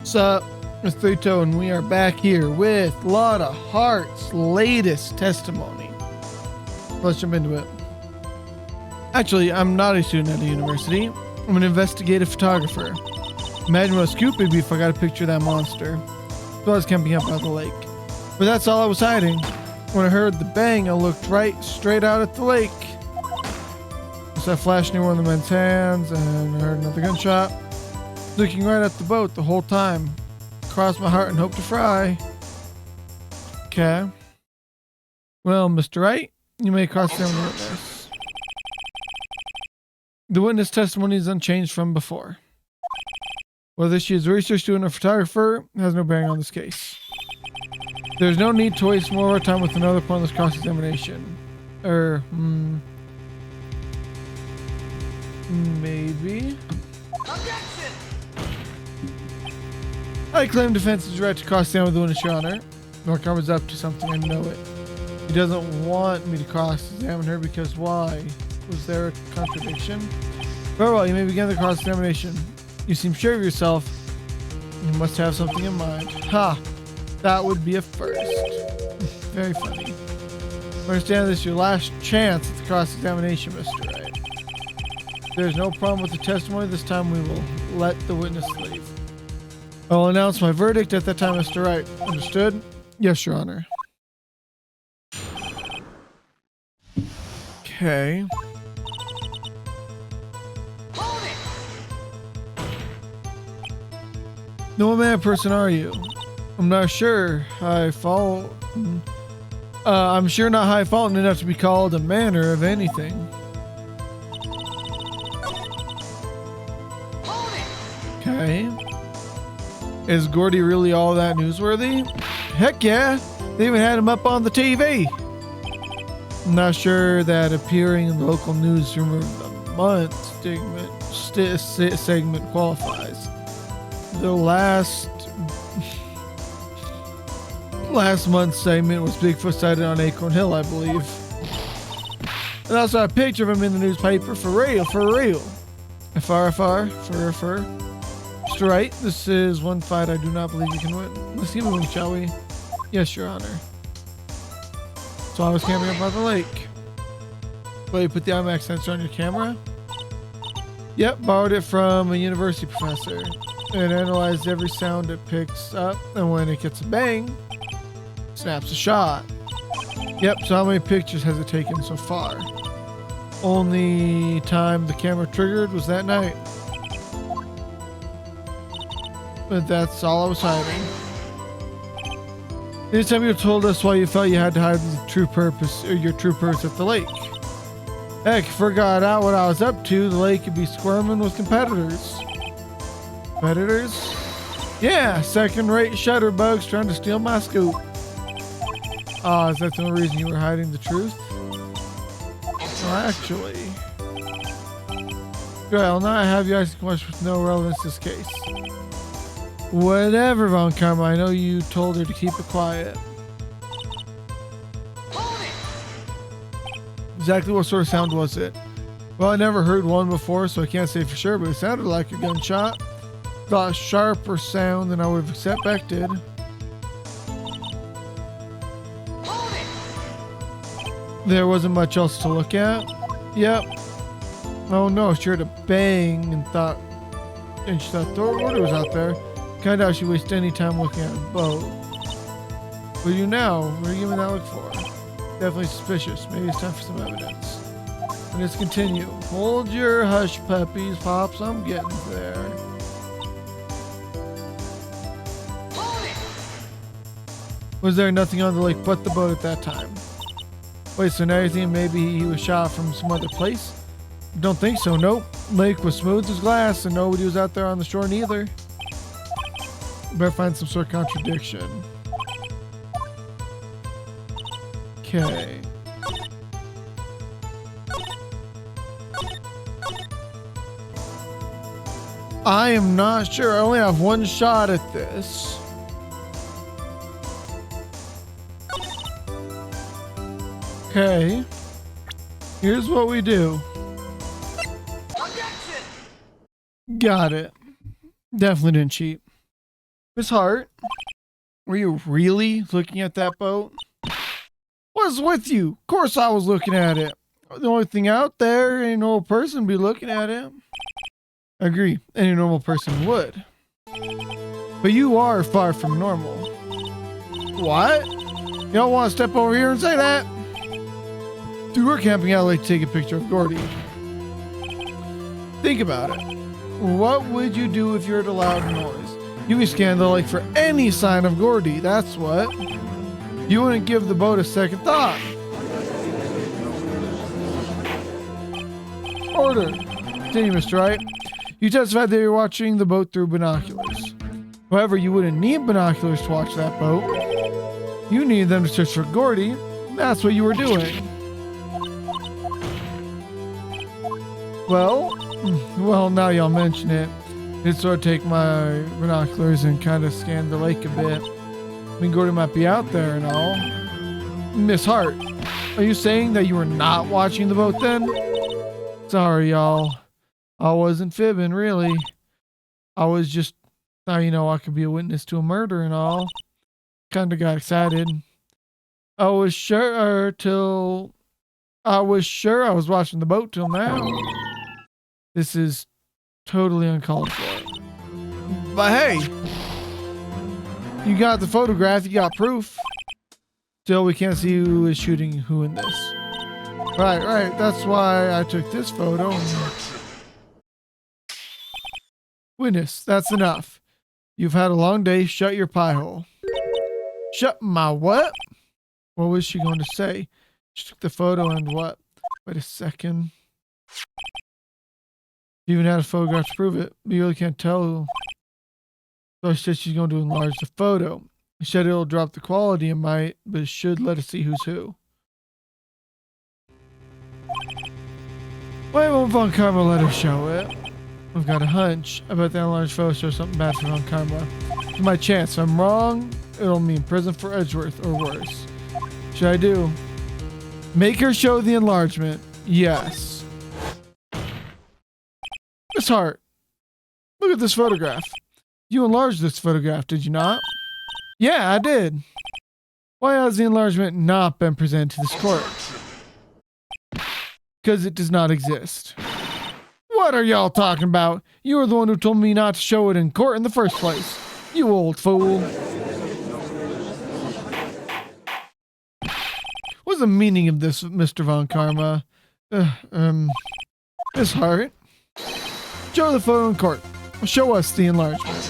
What's up? It's Three Toe, and we are back here with Lotta Hart's latest testimony. Let's jump into it. Actually, I'm not a student at a university. I'm an investigative photographer. Imagine what a scoop would be if I got a picture of that monster. So I was camping up by the lake. But that's all I was hiding. When I heard the bang, I looked right straight out at the lake. I saw a flash near one of the men's hands, and I heard another gunshot. Looking right at the boat the whole time. Crossed my heart and hoped to fry. Okay. Well, Mr. Wright, you may cross-examine the witness. The witness testimony is unchanged from before. Whether she is a research student or photographer has no bearing on this case. There's no need to waste more of our time with another pointless cross-examination. Maybe. Objection! I claim defense's right to cross-examine with the witness, Your Honor. Norcom is up to something, I know it. He doesn't want me to cross-examine her because why? Was there a contradiction? Very well, you may begin the cross-examination. You seem sure of yourself. You must have something in mind. Ha! That would be a first. Very funny. I understand this is your last chance at the cross-examination, Mr. Wright. If there's no problem with the testimony, this time we will let the witness leave. I will announce my verdict at that time, Mr. Wright. Understood? Yes, Your Honor. Okay. Hold it! No, what man person are you? I'm not sure. High fault. I'm sure not high fault enough to be called a manner of anything. Hold it! Okay. Is Gordy really all that newsworthy? Heck yeah! They even had him up on the TV. I'm not sure that appearing in the local newsroom of the month segment qualifies. The last month's segment was Bigfoot sighted on Acorn Hill, I believe. And also a picture of him in the newspaper, for real, for real. FR, for. Mr. Wright, this is one fight I do not believe you can win. Let's keep moving, shall we? Yes, Your Honor. So I was camping up by the lake. Well, you put the IMAX sensor on your camera? Yep, borrowed it from a university professor. It analyzes every sound it picks up, and when it gets a bang, snaps a shot. Yep, so how many pictures has it taken so far? Only time the camera triggered was that night. But that's all I was hiding. Anytime you told us why you felt you had to hide the true purpose, or your true purpose at the lake. Heck, if I got out what I was up to, the lake could be squirming with competitors. Competitors? Yeah, second-rate shutterbugs trying to steal my scoop. Ah, is that the only reason you were hiding the truth? Well, actually. Good, I'll not have you asking questions with no relevance to this case. Whatever, Von Karma, I know you told her to keep it quiet. Hold it! Exactly what sort of sound was it? Well, I never heard one before, so I can't say for sure, but it sounded like a gunshot. Got a sharper sound than I would have expected. Hold it! There wasn't much else to look at. Yep. Oh no, she heard a bang and she thought the order was out there. Kinda doubt she wasted any time looking at a boat. What do you now? What are you giving that look for? Definitely suspicious. Maybe it's time for some evidence. Let's continue. Hold your hush puppies, Pops. I'm getting there. Hold it! Was there nothing on the lake but the boat at that time? Wait, so now you think maybe he was shot from some other place? Don't think so, nope. Lake was smooth as glass and nobody was out there on the shore neither. Better find some sort of contradiction. Okay. I am not sure. I only have one shot at this. Okay. Here's what we do. Objection! Got it. Definitely didn't cheat. Miss Hart, were you really looking at that boat? What's with you? Of course I was looking at it. The only thing out there, any normal person be looking at it. I agree, any normal person would. But you are far from normal. What? You don't want to step over here and say that? Dude, we're camping out like to take a picture of Gordy. Think about it. What would you do if you heard a loud noise? You'd be scanning the lake for any sign of Gordy, that's what. You wouldn't give the boat a second thought. Order. Continue, Mr. Wright. You testified that you're watching the boat through binoculars. However, you wouldn't need binoculars to watch that boat. You needed them to search for Gordy. That's what you were doing. Well, now y'all mention it. I'd sort of take my binoculars and kind of scan the lake a bit. I mean, Gordy might be out there and all. Miss Hart, are you saying that you were not watching the boat then? Sorry, y'all. I wasn't fibbing, really. I was just, now you know I could be a witness to a murder and all. Kind of got excited. I was sure I was watching the boat till now. This is totally uncalled for. But hey, you got the photograph, you got proof. Still, we can't see who is shooting who in this. Right. That's why I took this photo. Witness, that's enough. You've had a long day. Shut your pie hole. Shut my what? What was she going to say? She took the photo and what? Wait a second. You even had a photograph to prove it, but you really can't tell. So she said she's going to enlarge the photo. She said it'll drop the quality, it might, but it should let us see who's who. Why won't Von Karma let her show it? I've got a hunch. I bet that enlarged photo shows something bad for Von Karma. It's my chance. If I'm wrong, it'll mean prison for Edgeworth or worse. Should I do? Make her show the enlargement. Yes. Miss Hart, look at this photograph. You enlarged this photograph, did you not? Yeah, I did. Why has the enlargement not been presented to this court? Because it does not exist. What are y'all talking about? You were the one who told me not to show it in court in the first place. You old fool. What's the meaning of this, Mr. Von Karma? Miss Hart. Show the photo in court. Show us the enlargement.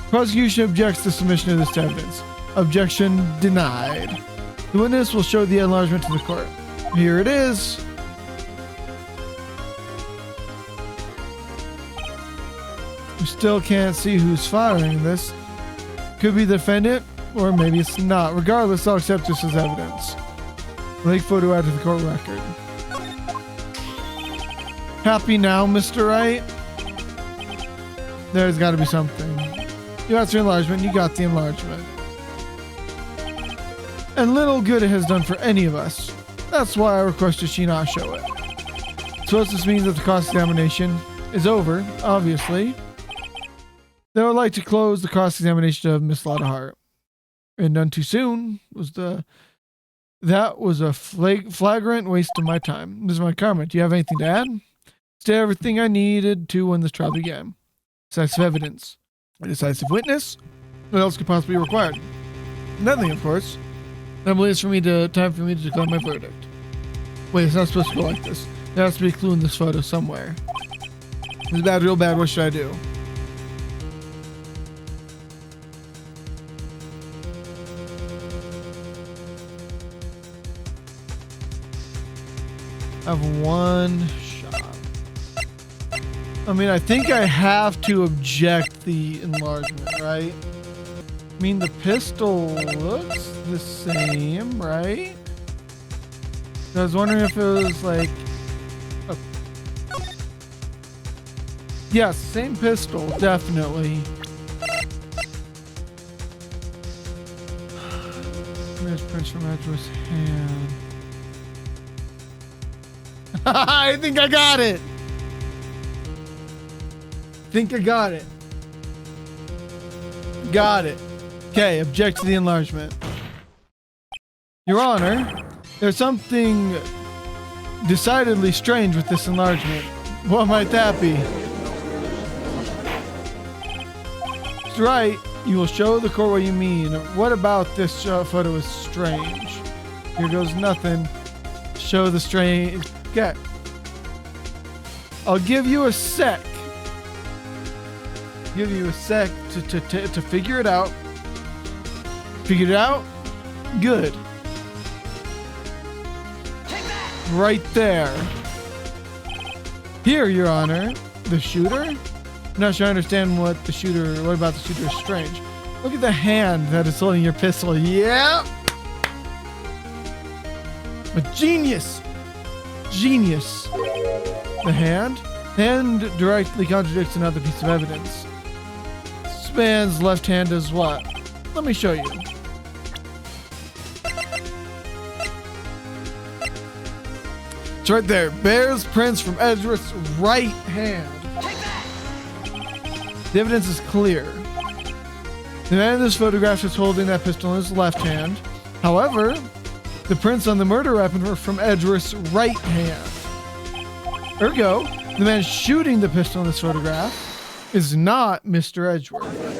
Prosecution objects to submission of this evidence. Objection denied. The witness will show the enlargement to the court. Here it is. We still can't see who's firing this. Could be the defendant, or maybe it's not. Regardless, I'll accept this as evidence. Lake photo add to the court record. Happy now, Mr. Wright? There's got to be something. You got the enlargement, you got the enlargement. And little good it has done for any of us. That's why I requested she not show it. So this means that the cross-examination is over, obviously. They would like to close the cross-examination of Miss Lotta Hart. And none too soon that was a flagrant waste of my time. This is my comment. Do you have anything to add? State everything I needed to when this trial began. Decisive evidence. A decisive witness. What else could possibly be required? Nothing, of course. I believe it's time for me to declare my verdict. Wait, it's not supposed to go like this. There has to be a clue in this photo somewhere. This is bad, real bad. What should I do? I have one shot. I mean, I think I have to object the enlargement, right? I mean, the pistol looks the same, right? I was wondering if it was like a... Yes, same pistol, definitely. There's prints from Edgeworth's hand. I think I got it. Got it. Okay, object to the enlargement. Your Honor, there's something decidedly strange with this enlargement. What might that be? Mr. Wright, you will show the court what you mean. What about this photo is strange? Here goes nothing. Show the strange. Okay. I'll give you a sec. Give you a sec to figure it out. Figured it out? Good. Right there. Here, Your Honor. The shooter? I'm not sure I understand what about the shooter is strange. Look at the hand that is holding your pistol. Yeah. A genius. Genius. The hand? Hand directly contradicts another piece of evidence. This man's left hand does what? Let me show you. It's right there. Bears prints from Edgeworth's right hand. The evidence is clear. The man in this photograph is holding that pistol in his left hand. However, the prints on the murder weapon were from Edgeworth's right hand. Ergo, the man shooting the pistol in this photograph is not Mr. Edgeworth.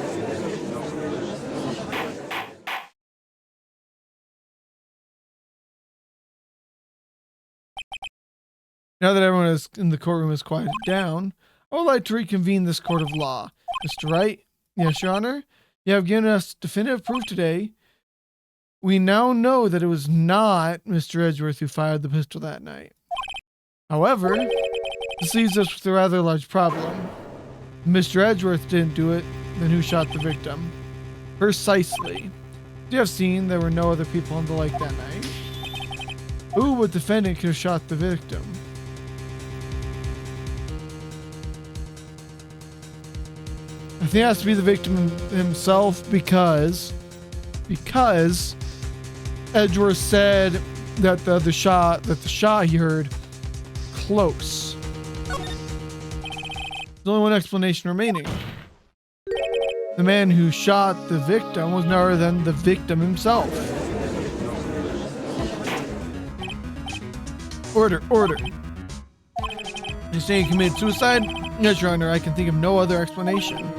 Now that everyone in the courtroom is quieted down, I would like to reconvene this court of law. Mr. Wright? Yes, Your Honor? You have given us definitive proof today. We now know that it was not Mr. Edgeworth who fired the pistol that night. However, this leaves us with a rather large problem. If Mr. Edgeworth didn't do it, then who shot the victim? Precisely. You have seen there were no other people on the lake that night. Who would defendant could have shot the victim? I think it has to be the victim himself because Edgeworth said that the shot he heard close. There's only one explanation remaining. The man who shot the victim was none other than the victim himself. Order. You say he committed suicide? Yes, Your Honor, I can think of no other explanation.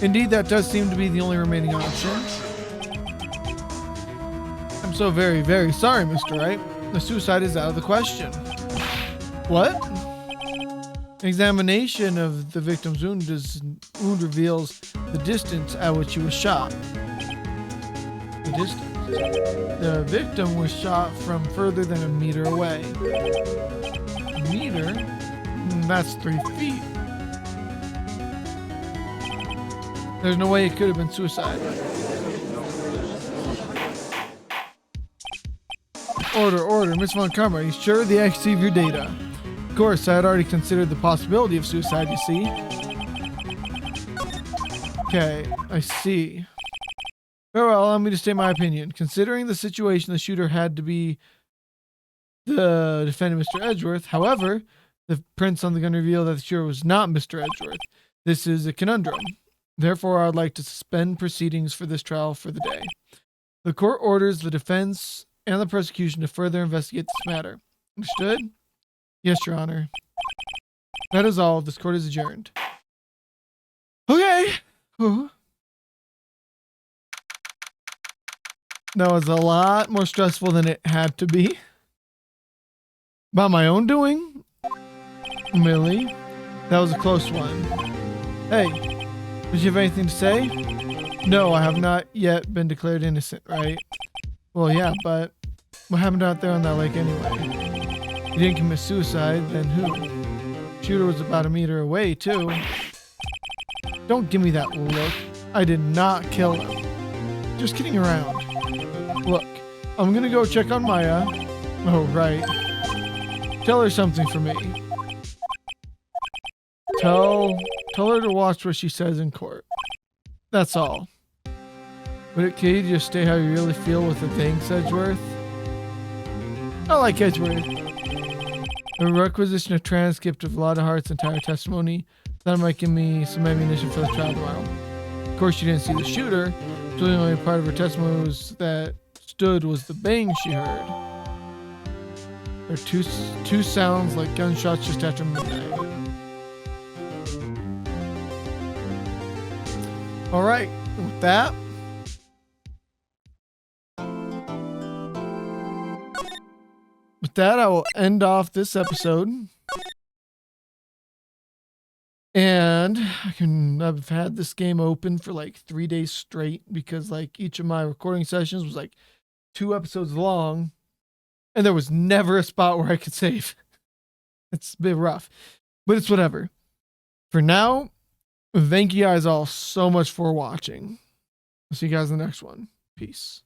Indeed, that does seem to be the only remaining option. I'm so very, very sorry, Mr. Wright. The suicide is out of the question. What? Examination of the victim's wound reveals the distance at which he was shot. The distance? The victim was shot from further than a meter away. A meter? That's 3 feet. There's no way it could have been suicide. Order. Miss Von Karma, are you sure the accuracy of your data? Of course, I had already considered the possibility of suicide, you see. Okay, I see. Very well, allow me to state my opinion. Considering the situation, the shooter had to be the defendant, Mr. Edgeworth. However, the prints on the gun reveal that the shooter was not Mr. Edgeworth. This is a conundrum. Therefore, I would like to suspend proceedings for this trial for the day. The court orders the defense and the prosecution to further investigate this matter. Understood? Yes, Your Honor. That is all. This court is adjourned. Okay. Ooh. That was a lot more stressful than it had to be. By my own doing? Millie? That was a close one. Hey, did you have anything to say? No, I have not yet been declared innocent, right? Well, yeah, but what happened out there on that lake anyway? You didn't commit suicide, then who? Shooter was about a meter away, too. Don't give me that look. I did not kill him. Just kidding around. Look, I'm gonna go check on Maya. Oh, right. Tell her something for me. Tell her to watch what she says in court. That's all. Would it kill you to just state how you really feel with the thanks, Edgeworth? I like Edgeworth. A requisition of transcript of Lotta Hart's entire testimony. That might give me some ammunition for the trial tomorrow. Of course, she didn't see the shooter, so the only part of her testimony was that was the bang she heard. There are two sounds like gunshots just after midnight. All right, with that. With that, I will end off this episode. And I've had this game open for like 3 days straight because like each of my recording sessions was like 2 episodes long and there was never a spot where I could save. It's a bit rough, but it's whatever. For now, thank you guys all so much for watching. I'll see you guys in the next one. Peace.